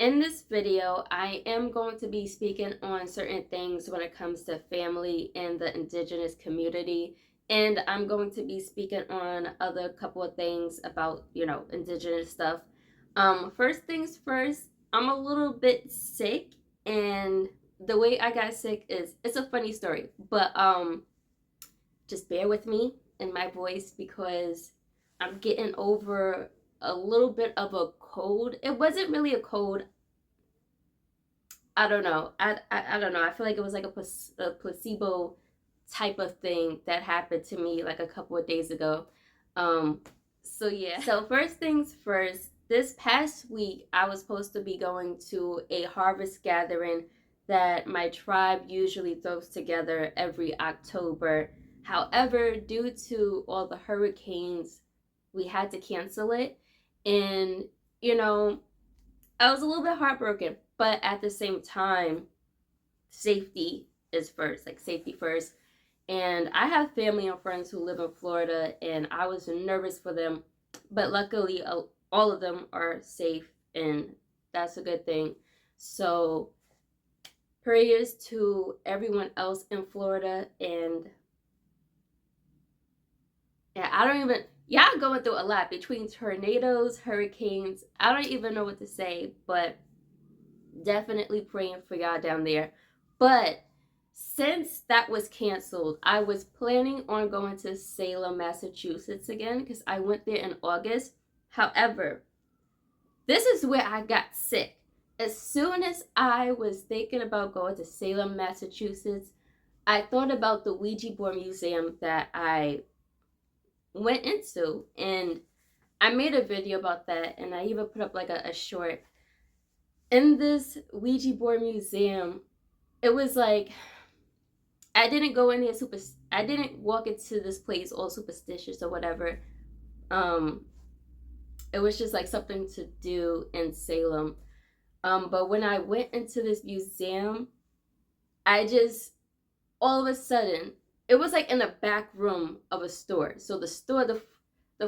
In this video, I am going to be speaking on certain things when it comes to family and the Indigenous community. And I'm going to be speaking on other couple of things about, Indigenous stuff. First things first, I'm a little bit sick, and the way I got sick is it's a funny story, but just bear with me in my voice because I'm getting over a little bit of a cold. It wasn't really a cold. I don't know. I don't know. I feel like it was like a placebo type of thing that happened to me like a couple of days ago. Um, so yeah. So first things first. This past week, I was supposed to be going to a harvest gathering that my tribe usually throws together every October. However, due to all the hurricanes, we had to cancel it, and you know I was a little bit heartbroken, but at the same time, safety is first, like safety first. And I have family and friends who live in Florida, and I was nervous for them, but luckily, all of them are safe, and that's a good thing. So, prayers to everyone else in Florida, and yeah, I don't even, y'all going through a lot between tornadoes, hurricanes. I don't even know what to say, but definitely praying for y'all down there. But since that was canceled, I was planning on going to Salem, Massachusetts again because I went there in August. However, this is where I got sick. As soon as I was thinking about going to Salem, Massachusetts, I thought about the Ouija board museum that I went into, and I made a video about that, and I even put up like a short. In this Ouija board museum, it was like I didn't go in there I didn't walk into this place all superstitious or whatever. Um it was just like something to do in Salem. But when I went into this museum, I just all of a sudden it was like in the back room of a store. So the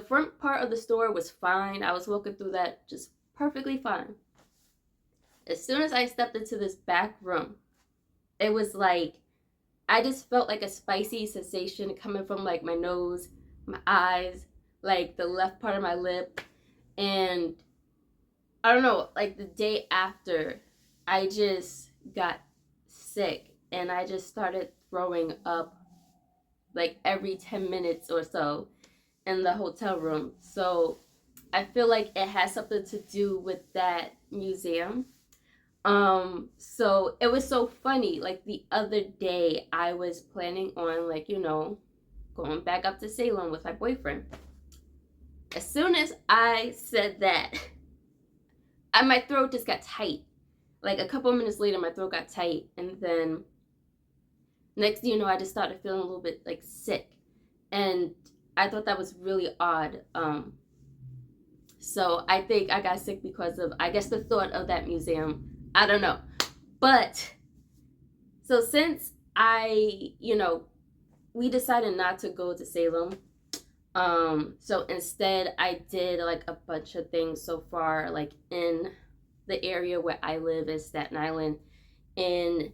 front part of the store was fine. I was walking through that just perfectly fine. As soon as I stepped into this back room, it was like I just felt like a spicy sensation coming from like my nose, my eyes, like the left part of my lip. And I don't know, like the day after, I just got sick and I just started throwing up like every 10 minutes or so in the hotel room. So I feel like it has something to do with that museum. So it was so funny. Like the other day, I was planning on going back up to Salem with my boyfriend. As soon as I said that, my throat just got tight. Like a couple of minutes later, my throat got tight, and then next thing you know, I just started feeling a little bit like sick, and I thought that was really odd. So I think I got sick because of, I guess, the thought of that museum. I don't know. But so since we decided not to go to Salem. So instead I did like a bunch of things so far, like in the area where I live in Staten Island. And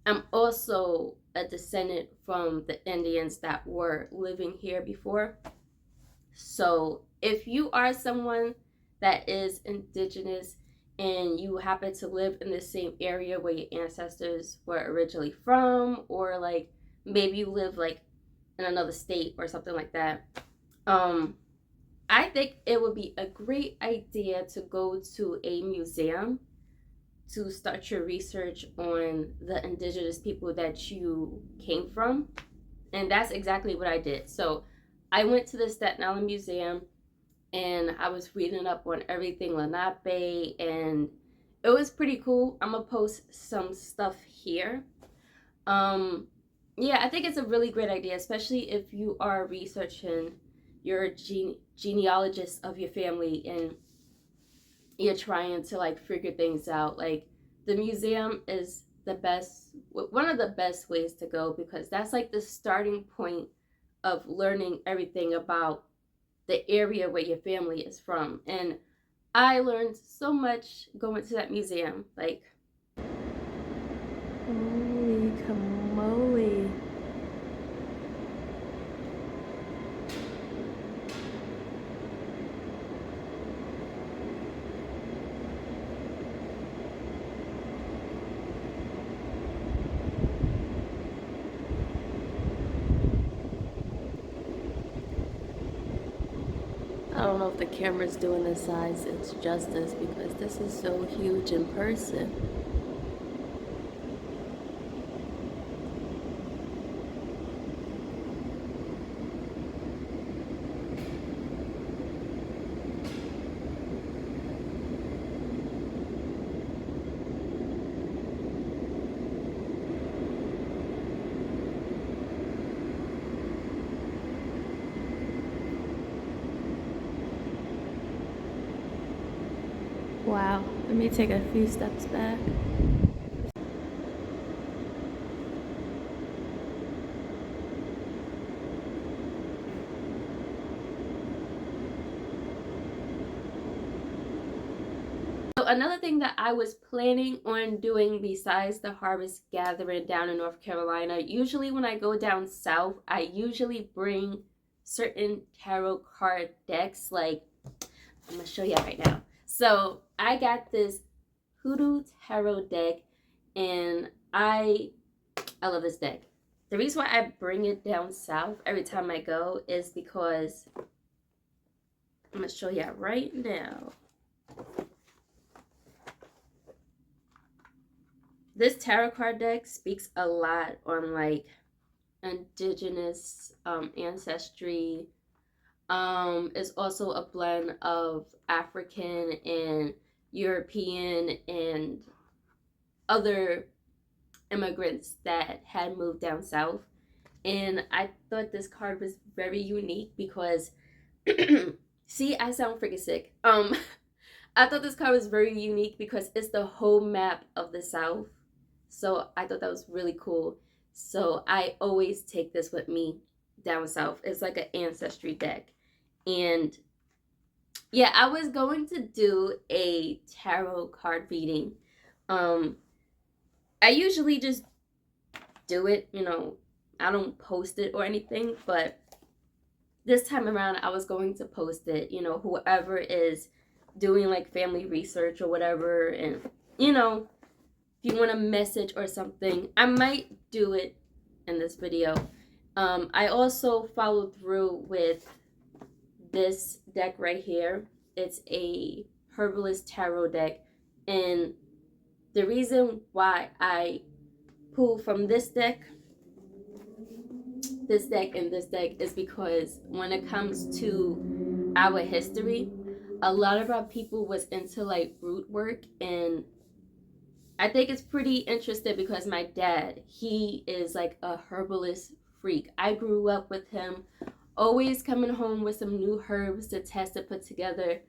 I'm also a descendant from the Indians that were living here before. So if you are someone that is Indigenous and you happen to live in the same area where your ancestors were originally from, or like maybe you live like in another state or something like that, I think it would be a great idea to go to a museum to start your research on the indigenous people that you came from. And that's exactly what I did. So I went to the Staten Island Museum and I was reading up on everything Lenape, and it was pretty cool. I'm gonna post some stuff here. Yeah, I think it's a really great idea, especially if you are researching your genealogist of your family and you're trying to like figure things out. Like the museum is one of the best ways to go, because that's like the starting point of learning everything about the area where your family is from. And I learned so much going to that museum. Like, holy camoly. I don't know if the camera's doing this size its justice because this is so huge in person. Wow, let me take a few steps back. So another thing that I was planning on doing besides the harvest gathering down in North Carolina, usually when I go down south, I usually bring certain tarot card decks. Like, I'm gonna show you right now. So I got this Hoodoo Tarot deck, and I love this deck. The reason why I bring it down south every time I go is because I'm gonna show you right now. This tarot card deck speaks a lot on like indigenous ancestry. It's also a blend of African and European and other immigrants that had moved down south. And I thought this card was very unique because see, I sound freaking sick. I thought this card was very unique because it's the whole map of the South. So I thought that was really cool. So I always take this with me down south. It's like an ancestry deck. And yeah, I was going to do a tarot card reading. I usually just do it, you know, I don't post it or anything, but this time around I was going to post it, you know, whoever is doing like family research or whatever, and you know, if you want a message or something, I might do it in this video. I also followed through with this deck right here. It's a herbalist tarot deck, and the reason why I pull from this deck, and this deck is because when it comes to our history, a lot of our people was into like root work, and I think it's pretty interesting because my dad, he is like a herbalist freak. I grew up with him, always coming home with some new herbs to test and put together.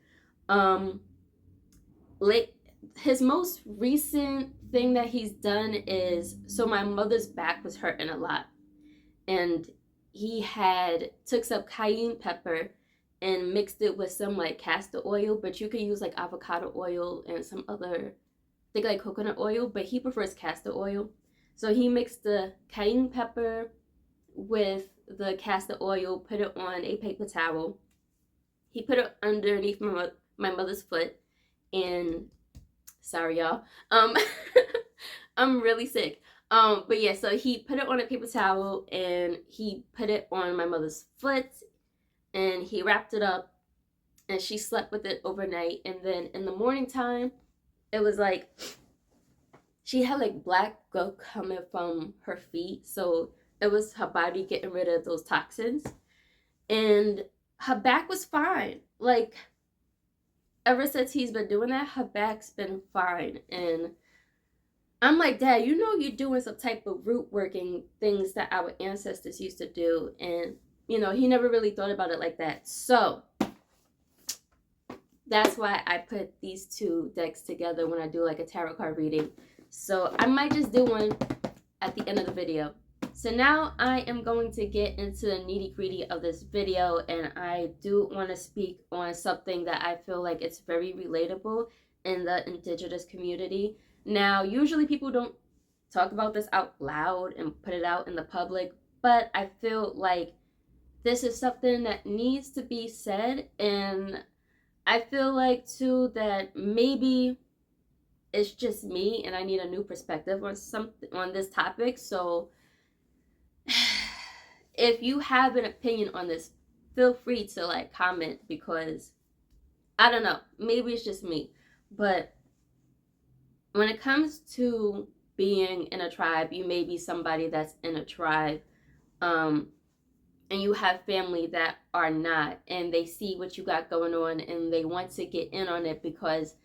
Like his most recent thing that he's done is, so my mother's back was hurting a lot, and he had took some cayenne pepper and mixed it with some like castor oil, but you can use like avocado oil and some other, I think like coconut oil, but he prefers castor oil. So he mixed the cayenne pepper with the castor oil, put it on a paper towel. He put it underneath my mother's foot, and sorry y'all, I'm really sick. But yeah, so he put it on a paper towel and he put it on my mother's foot, and he wrapped it up, and she slept with it overnight. And then in the morning time, it was like she had like black gunk coming from her feet, so it was her body getting rid of those toxins, and her back was fine. Like ever since he's been doing that, her back's been fine. And I'm like, Dad, you know you're doing some type of root working things that our ancestors used to do. And, you know, he never really thought about it like that. So that's why I put these two decks together when I do like a tarot card reading. So I might just do one at the end of the video. So now I am going to get into the nitty gritty of this video, and I do want to speak on something that I feel like it's very relatable in the Indigenous community. Now, usually people don't talk about this out loud and put it out in the public, but I feel like this is something that needs to be said, and I feel like too that maybe it's just me and I need a new perspective on something on this topic. So if you have an opinion on this, feel free to like comment, because I don't know, maybe it's just me. But when it comes to being in a tribe, you may be somebody that's in a tribe, um, and you have family that are not, and they see what you got going on and they want to get in on it because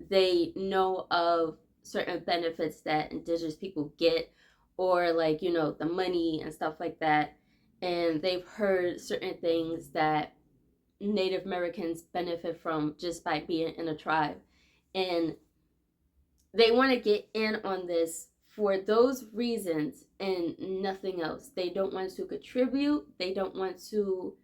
they know of certain benefits that Indigenous people get, or like, you know, the money and stuff like that. And they've heard certain things that Native Americans benefit from just by being in a tribe. And they want to get in on this for those reasons and nothing else. They don't want to contribute, they don't want to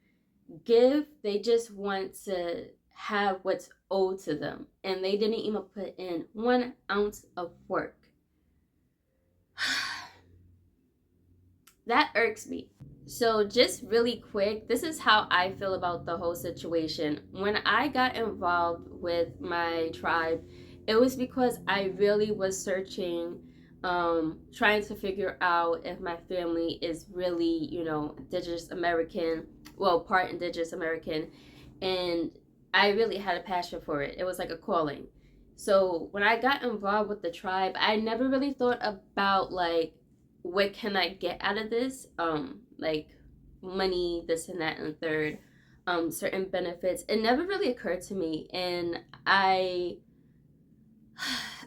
give, they just want to have what's owed to them. And they didn't even put in 1 ounce of work. That irks me. So, just really quick, this is how I feel about the whole situation. When I got involved with my tribe, it was because I really was searching, trying to figure out if my family is really, you know, Indigenous American, well, part Indigenous American, and I really had a passion for it. It was like a calling. So, when I got involved with the tribe, I never really thought about like, what can I get out of this? Like money, this and that and third, certain benefits. It never really occurred to me. And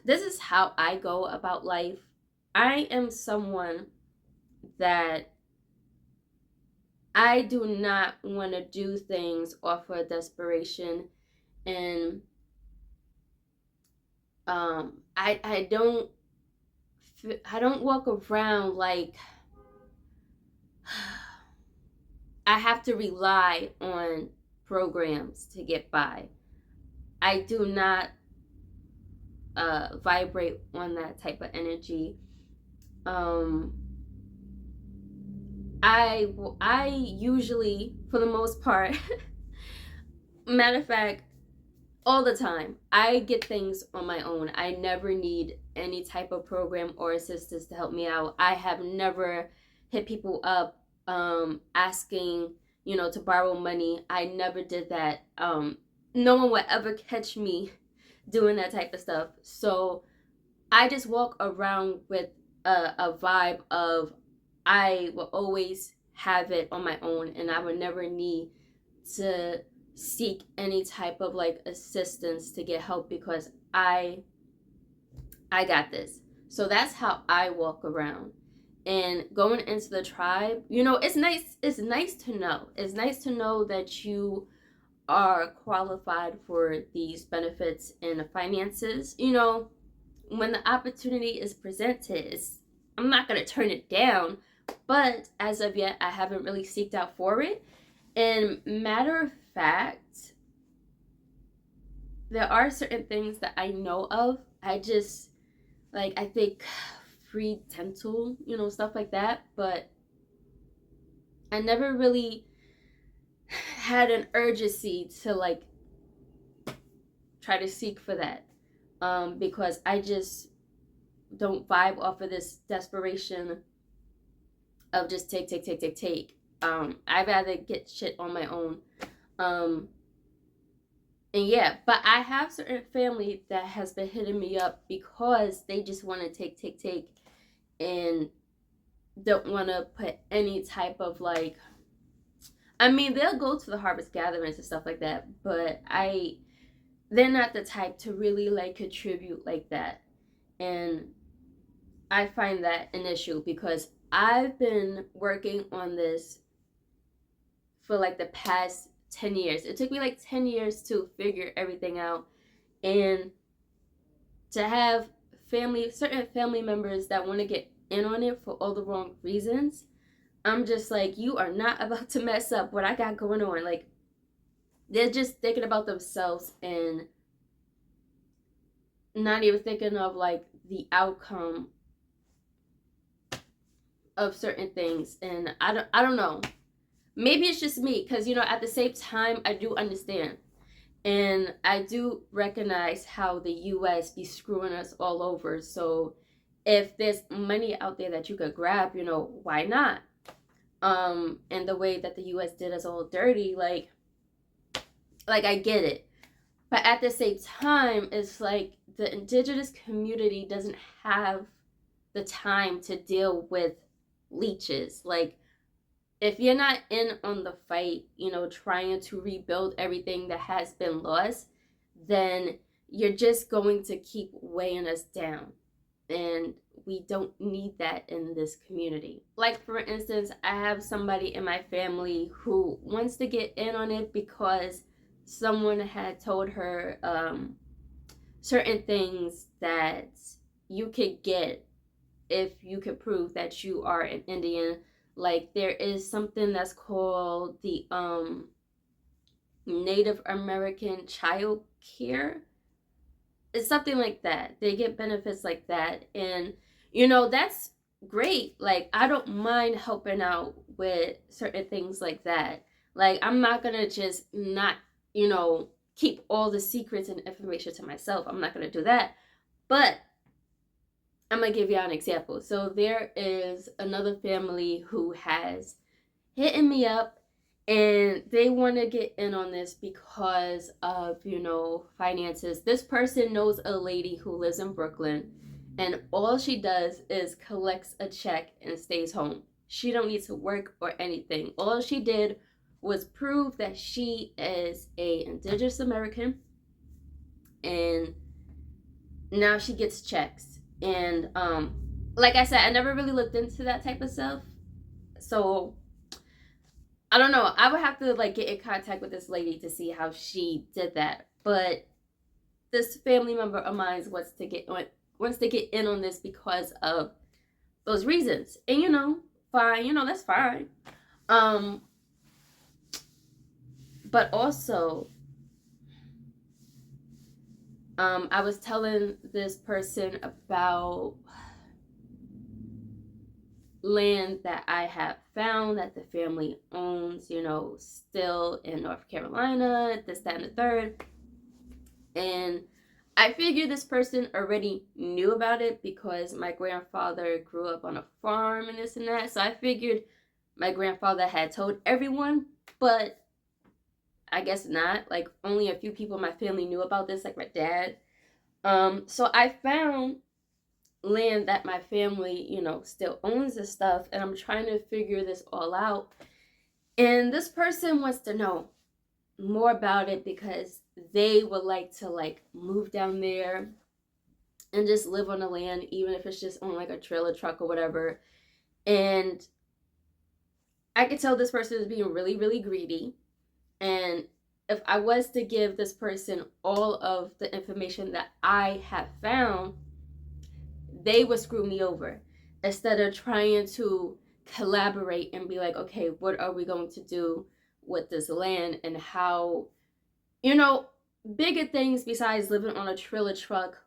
this is how I go about life. I am someone that I do not want to do things off of desperation. And I don't walk around like I have to rely on programs to get by. I do not vibrate on that type of energy. Um, I usually, for the most part, matter of fact, all the time, I get things on my own. I never need any type of program or assistance to help me out. I have never hit people up asking, you know, to borrow money. I never did that. No one would ever catch me doing that type of stuff. So I just walk around with a vibe of I will always have it on my own, and I would never need to seek any type of like assistance to get help, because I got this. So that's how I walk around. And going into the tribe, you know, it's nice to know. It's nice to know that you are qualified for these benefits and finances. You know, when the opportunity is presented, I'm not going to turn it down, but as of yet, I haven't really seeked out for it. And matter of fact, there are certain things that I know of. I just, like, I think free dental, you know, stuff like that, but I never really had an urgency to, like, try to seek for that, because I just don't vibe off of this desperation of just take. I'd rather get shit on my own. And yeah, but I have certain family that has been hitting me up because they just want to take, and don't want to put any type of like, I mean, they'll go to the harvest gatherings and stuff like that, but they're not the type to really like contribute like that. And I find that an issue, because I've been working on this for like the past 10 years. It took me like 10 years to figure everything out. And to have certain family members that want to get in on it for all the wrong reasons, I'm just like, you are not about to mess up what I got going on. Like, they're just thinking about themselves and not even thinking of like the outcome of certain things. And I don't know. Maybe it's just me, because at the same time I do understand. And I do recognize how the US be screwing us all over. So if there's money out there that you could grab, why not? And the way that the US did us all dirty, like I get it. But at the same time, it's like the indigenous community doesn't have the time to deal with leeches. Like, if you're not in on the fight, trying to rebuild everything that has been lost, then you're just going to keep weighing us down. And we don't need that in this community. Like, for instance, I have somebody in my family who wants to get in on it because someone had told her certain things that you could get if you could prove that you are an Indian. Like, there is something that's called the Native American Child Care. It's something like that. They get benefits like that. And that's great. Like, I don't mind helping out with certain things like that. Like, I'm not gonna just not, keep all the secrets and information to myself. I'm not gonna do that. But I'm gonna give you an example. So there is another family who has hitting me up, and they want to get in on this because of finances. This person knows a lady who lives in Brooklyn, and all she does is collects a check and stays home. She don't need to work or anything. All she did was prove that she is a indigenous American, and now she gets checks. And like I said, I never really looked into that type of stuff, so I don't know. I would have to like get in contact with this lady to see how she did that. But this family member of mine wants to get in on this because of those reasons. And fine, that's fine. But also, I was telling this person about land that I have found that the family owns, still in North Carolina, this, that, and the third. And I figured this person already knew about it because my grandfather grew up on a farm and this and that. So I figured my grandfather had told everyone, but I guess not. Like, only a few people in my family knew about this, like my dad. So I found land that my family, still owns and stuff, and I'm trying to figure this all out. And this person wants to know more about it because they would like to move down there and just live on the land, even if it's just on like a trailer truck or whatever. And I could tell this person is being really, really greedy. And if I was to give this person all of the information that I have found, they would screw me over instead of trying to collaborate and be like, okay, what are we going to do with this land, and how, bigger things besides living on a trailer truck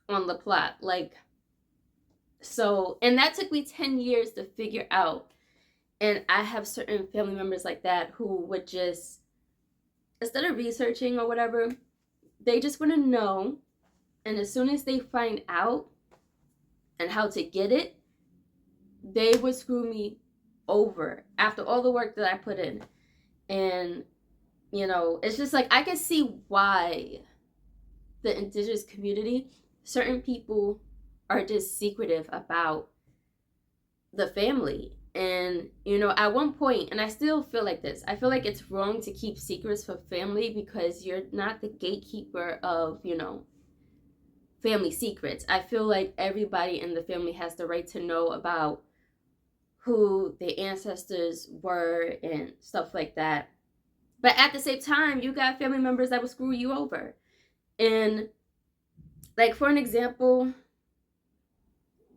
on the plot. Like, so, and that took me 10 years to figure out. And I have certain family members like that who would just, instead of researching or whatever, they just want to know. And as soon as they find out and how to get it, they would screw me over after all the work that I put in. And, it's just like, I can see why the indigenous community, certain people are just secretive about the family. And, at one point, and I still feel like this, I feel like it's wrong to keep secrets for family because you're not the gatekeeper of, family secrets. I feel like everybody in the family has the right to know about who their ancestors were and stuff like that. But at the same time, you got family members that will screw you over. And, like, for an example,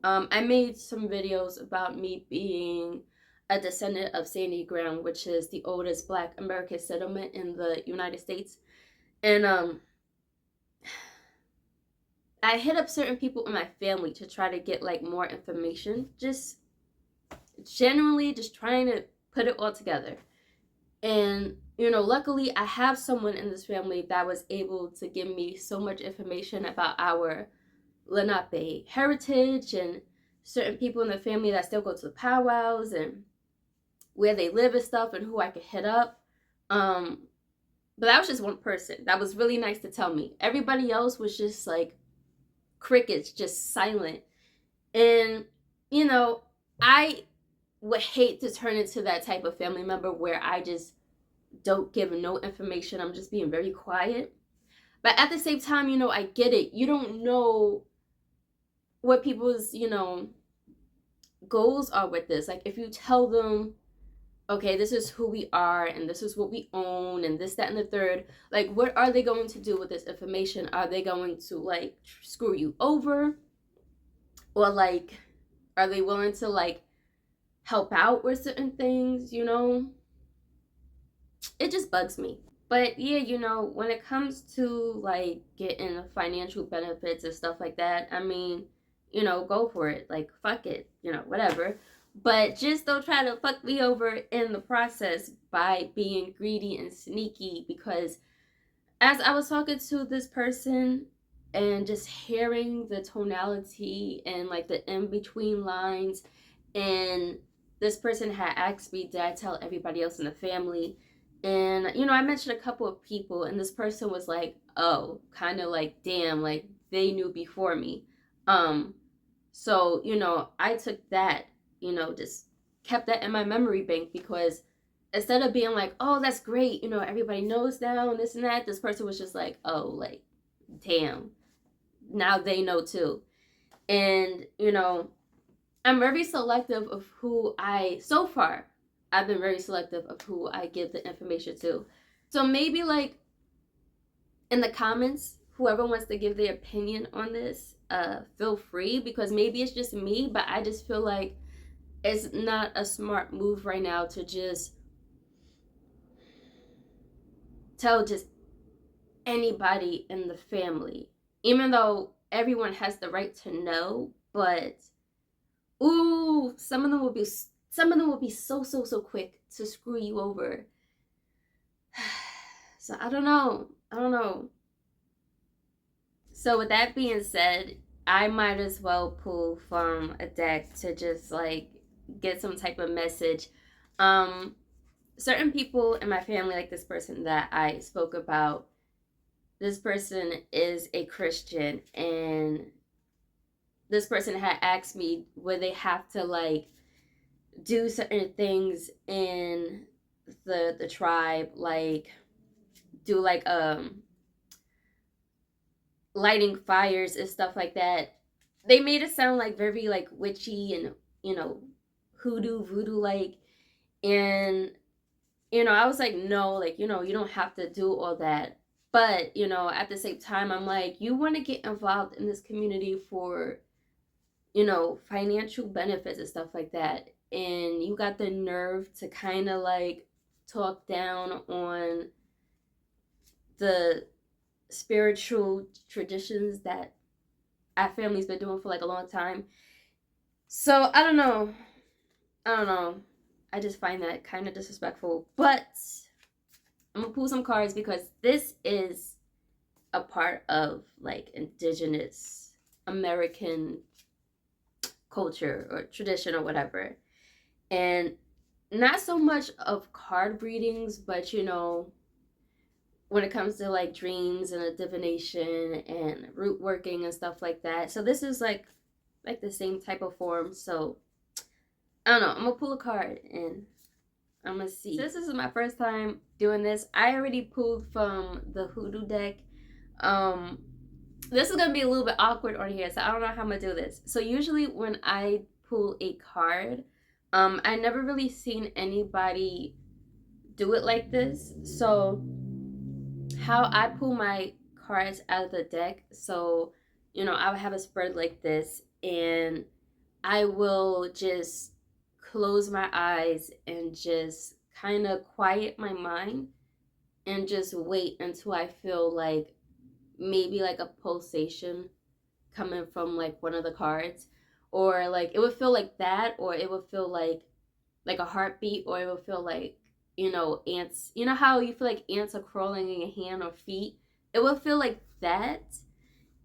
I made some videos about me being a descendant of Sandy Ground, which is the oldest Black American settlement in the United States. And I hit up certain people in my family to try to get like more information, just genuinely just trying to put it all together. And luckily I have someone in this family that was able to give me so much information about our Lenape heritage and certain people in the family that still go to the powwows and where they live and stuff and who I could hit up. But that was just one person. That was really nice to tell me. Everybody else was just like crickets, just silent. And, I would hate to turn into that type of family member where I just don't give no information. I'm just being very quiet. But at the same time, I get it. You don't know what people's, goals are with this. Like, if you tell them, okay, this is who we are and this is what we own and this, that, and the third, like, what are they going to do with this information? Are they going to, like, screw you over? Or, like, are they willing to, like, help out with certain things, It just bugs me. But yeah, when it comes to like getting financial benefits and stuff like that, I mean, go for it. Like, fuck it, whatever. But just don't try to fuck me over in the process by being greedy and sneaky, because as I was talking to this person and just hearing the tonality and like the in between lines, and this person had asked me, did I tell everybody else in the family? And I mentioned a couple of people, and this person was like, oh, kind of like, damn, like they knew before me. So I took that, just kept that in my memory bank, because instead of being like, oh, that's great, everybody knows now and this and that, this person was just like, oh, like, damn, now they know too. And I'm very selective of who so far I've been very selective of who I give the information to. So maybe like in the comments, whoever wants to give their opinion on this, feel free, because maybe it's just me, but I just feel like it's not a smart move right now to just tell just anybody in the family, even though everyone has the right to know. But ooh, some of them will be so quick to screw you over. So I don't know. So with that being said, I might as well pull from a deck to just like get some type of message. Certain people in my family, like this person that I spoke about, this person is a Christian, and this person had asked me would they have to like do certain things in the tribe, like do like lighting fires and stuff like that. They made it sound like very like witchy and hoodoo voodoo like. And I was like, no, like, you don't have to do all that. But at the same time, I'm like, you want to get involved in this community for financial benefits and stuff like that, and you got the nerve to kind of like talk down on the spiritual traditions that our family's been doing for like a long time. So I don't know. I just find that kind of disrespectful. But I'm gonna pull some cards, because this is a part of like Indigenous American culture or tradition or whatever. And not so much of card readings, but when it comes to like dreams and a divination and root working and stuff like that. So this is like the same type of form. So I don't know. I'm gonna pull a card and I'm gonna see. Since this is my first time doing this, I already pulled from the hoodoo deck. This is gonna be a little bit awkward on here, so I don't know how I'm gonna do this. So usually when I pull a card, I never really seen anybody do it like this. So how I pull my cards out of the deck, so I would have a spread like this, and I will just close my eyes and just kind of quiet my mind and just wait until I feel like maybe like a pulsation coming from like one of the cards, or like it would feel like that, or it would feel like a heartbeat, or it would feel like, ants. You know how you feel like ants are crawling in your hand or feet? It would feel like that.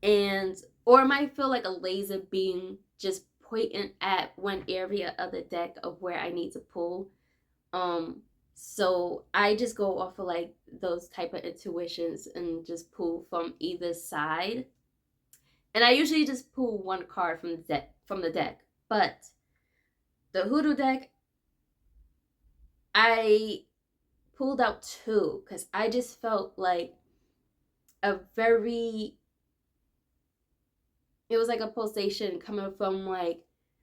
And or it might feel like a laser beam just pointing at one area of the deck of where I need to pull. um so I just go off of like those type of intuitions and just pull from either side. And I usually just pull one card from the deck. But the hoodoo deck, I pulled out two because I just felt like a very it was like a pulsation coming from like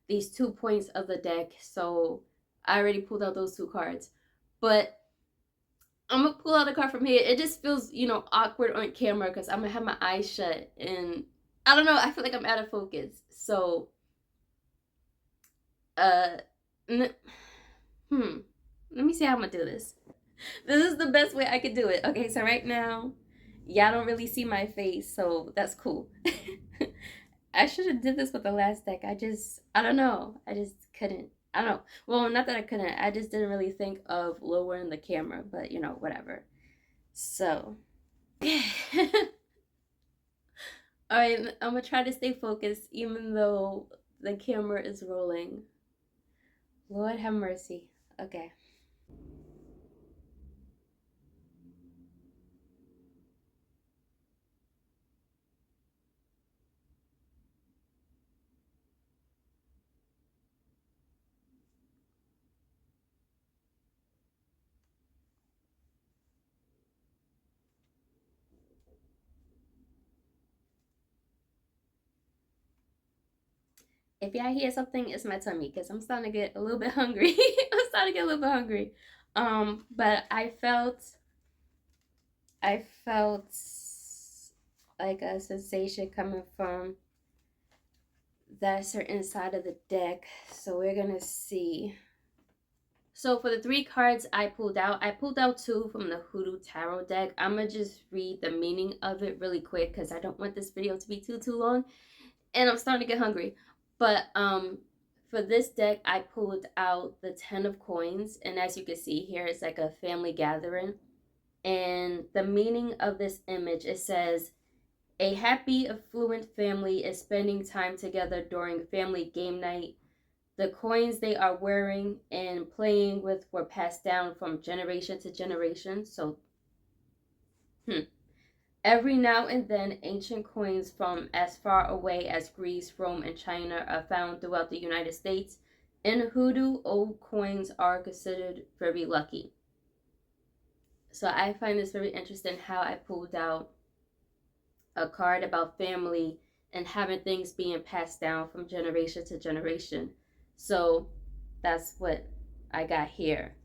these 2 points of the deck. So I already pulled out those two cards. But I'm gonna pull out a card from here. It just feels, awkward on camera because I'm gonna have my eyes shut and I don't know, I feel like I'm out of focus. So uh n- let me see how I'm gonna do this. This is the best way I could do it. Okay, so right now, y'all don't really see my face, so that's cool. I should have did this with the last deck. I don't know. I just couldn't. I don't know. Well, not that I couldn't. I just didn't really think of lowering the camera, but whatever. So, all right, I'm gonna try to stay focused even though the camera is rolling. Lord have mercy. Okay. If y'all hear something, it's my tummy because I'm starting to get a little bit hungry. I'm starting to get a little bit hungry. But I felt like a sensation coming from that certain side of the deck. So we're gonna see. So for the three cards I pulled out two from the Hoodoo Tarot deck. I'm gonna just read the meaning of it really quick because I don't want this video to be too long, and I'm starting to get hungry. But for this deck, I pulled out the 10 of Coins, and as you can see here, it's like a family gathering. And the meaning of this image, it says, a happy, affluent family is spending time together during family game night. The coins they are wearing and playing with were passed down from generation to generation. So, every now and then, ancient coins from as far away as Greece, Rome, and China are found throughout the United States. In Hoodoo, old coins are considered very lucky. So I find this very interesting how I pulled out a card about family and having things being passed down from generation to generation. So that's what I got here.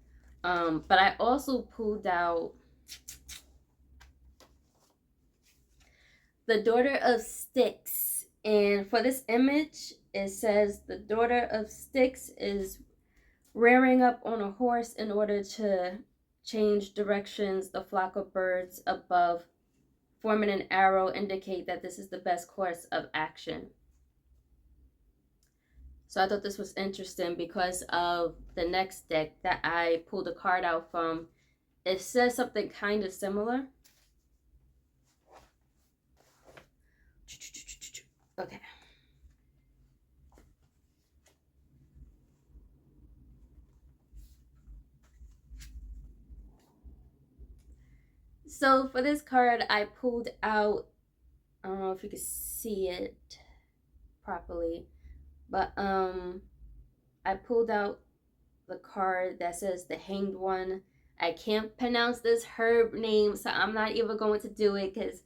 But I also pulled out the Daughter of Styx. And for this image, it says the Daughter of Styx is rearing up on a horse in order to change directions. The flock of birds above forming an arrow indicate that this is the best course of action. So I thought this was interesting because of the next deck that I pulled a card out from. It says something kind of similar. Okay. So for this card, I pulled out, I don't know if you can see it properly, but I pulled out the card that says the Hanged One. I can't pronounce this herb name, so I'm not even going to do it because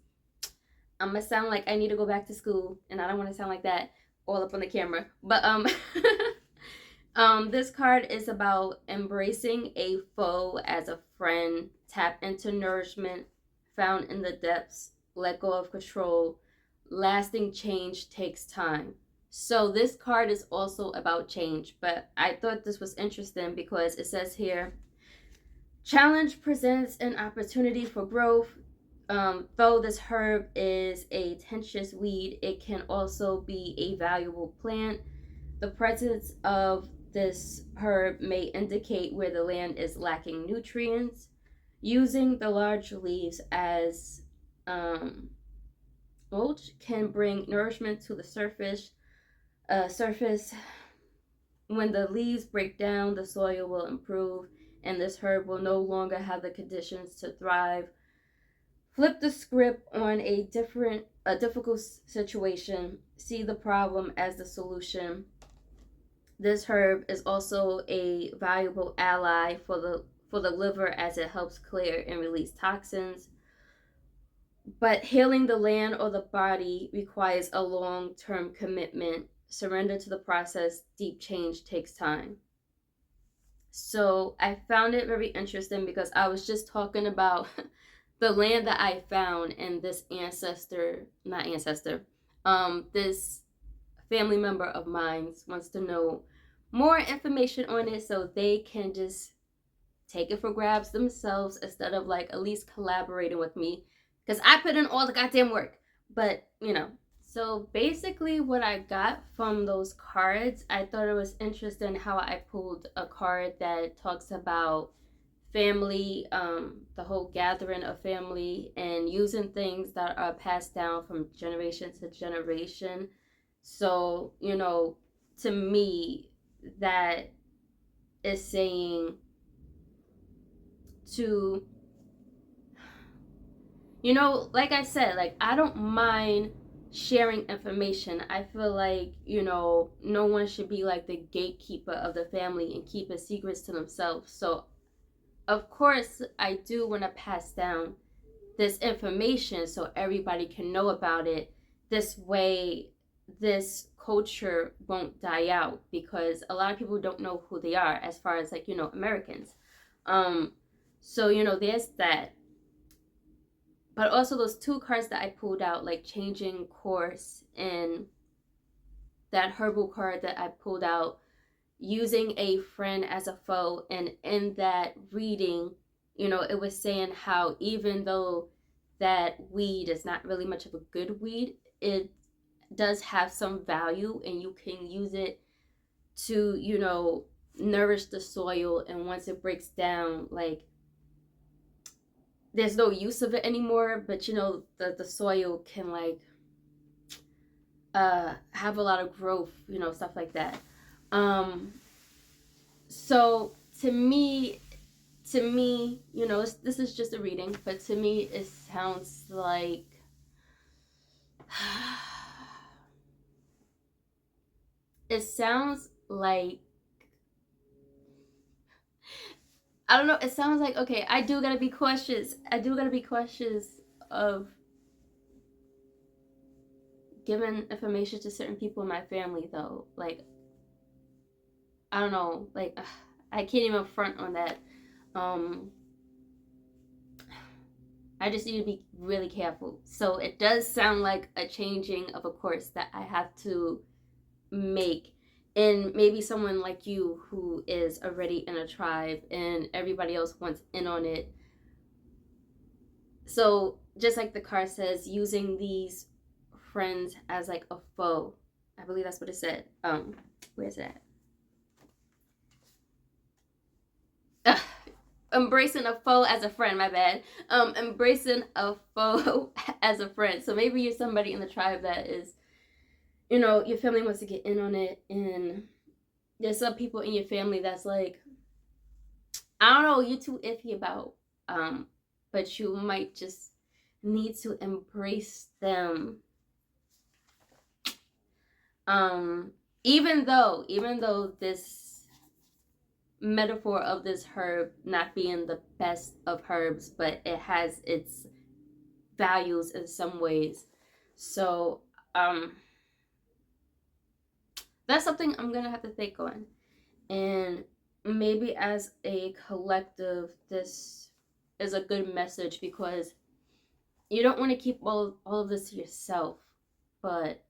I'm gonna sound like I need to go back to school, and I don't want to sound like that all up on the camera. But this card is about embracing a foe as a friend. Tap into nourishment found in the depths. Let go of control. Lasting change takes time. So this card is also about change, but I thought this was interesting because it says here, challenge presents an opportunity for growth. Though this herb is a tenacious weed, it can also be a valuable plant. The presence of this herb may indicate where the land is lacking nutrients. Using the large leaves as mulch can bring nourishment to the surface. When the leaves break down, the soil will improve, and this herb will no longer have the conditions to thrive. Flip the script on a difficult situation. See the problem as the solution. This herb is also a valuable ally for the liver as it helps clear and release toxins. But healing the land or the body requires a long-term commitment. Surrender to the process. Deep change takes time. So I found it very interesting because I was just talking about the land that I found, and this this family member of mine wants to know more information on it so they can just take it for grabs themselves instead of like at least collaborating with me because I put in all the goddamn work. But so basically what I got from those cards, I thought it was interesting how I pulled a card that talks about family, the whole gathering of family and using things that are passed down from generation to generation. So to me, that is saying to, like I said, like I don't mind sharing information. I feel like, no one should be like the gatekeeper of the family and keep its secrets to themselves. So, of course, I do want to pass down this information so everybody can know about it. This way, this culture won't die out because a lot of people don't know who they are as far as like, Americans. So, there's that. But also those two cards that I pulled out, like changing course, and that herbal card that I pulled out, using a friend as a foe. And in that reading, it was saying how even though that weed is not really much of a good weed, it does have some value and you can use it to, nourish the soil. And once it breaks down, like there's no use of it anymore, but the soil can like have a lot of growth, stuff like that. So to me, this is just a reading, but to me it sounds like it sounds like I don't know, it sounds like, okay, I do gotta be cautious of giving information to certain people in my family, though. Like, I don't know, like, I can't even front on that. I just need to be really careful. So it does sound like a changing of a course that I have to make. And maybe someone like you who is already in a tribe and everybody else wants in on it. So just like the card says, using these friends as like a foe. I believe that's what it said. Where's it at? Embracing a foe as a friend, my bad. Embracing a foe as a friend. So maybe you're somebody in the tribe that is, your family wants to get in on it, and there's some people in your family that's like, I don't know, you're too iffy about, but you might just need to embrace them. Even though this metaphor of this herb not being the best of herbs, but it has its values in some ways. So that's something I'm gonna have to think on. And maybe as a collective, this is a good message because you don't want to keep all of this to yourself, but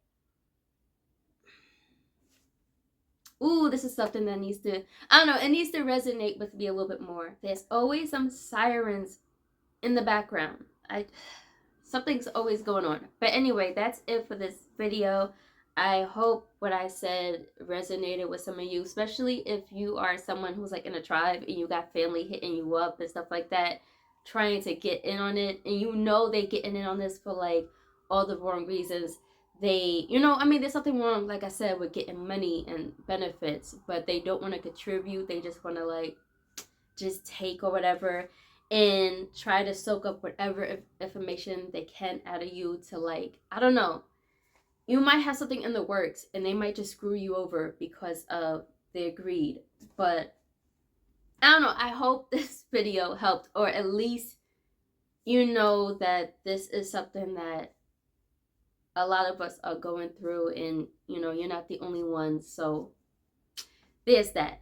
ooh, this is something that needs to, I don't know, it needs to resonate with me a little bit more. There's always some sirens in the background. Something's always going on. But anyway, that's it for this video. I hope what I said resonated with some of you, especially if you are someone who's like in a tribe and you got family hitting you up and stuff like that, trying to get in on it, and you know they getting in on this for like all the wrong reasons. They, I mean, there's something wrong, like I said, with getting money and benefits, but they don't want to contribute. They just want to like just take or whatever, and try to soak up whatever information they can out of you to, like, I don't know, you might have something in the works and they might just screw you over because of their greed. But I don't know, I hope this video helped, or at least you know that this is something that a lot of us are going through, and you're not the only one. So there's that.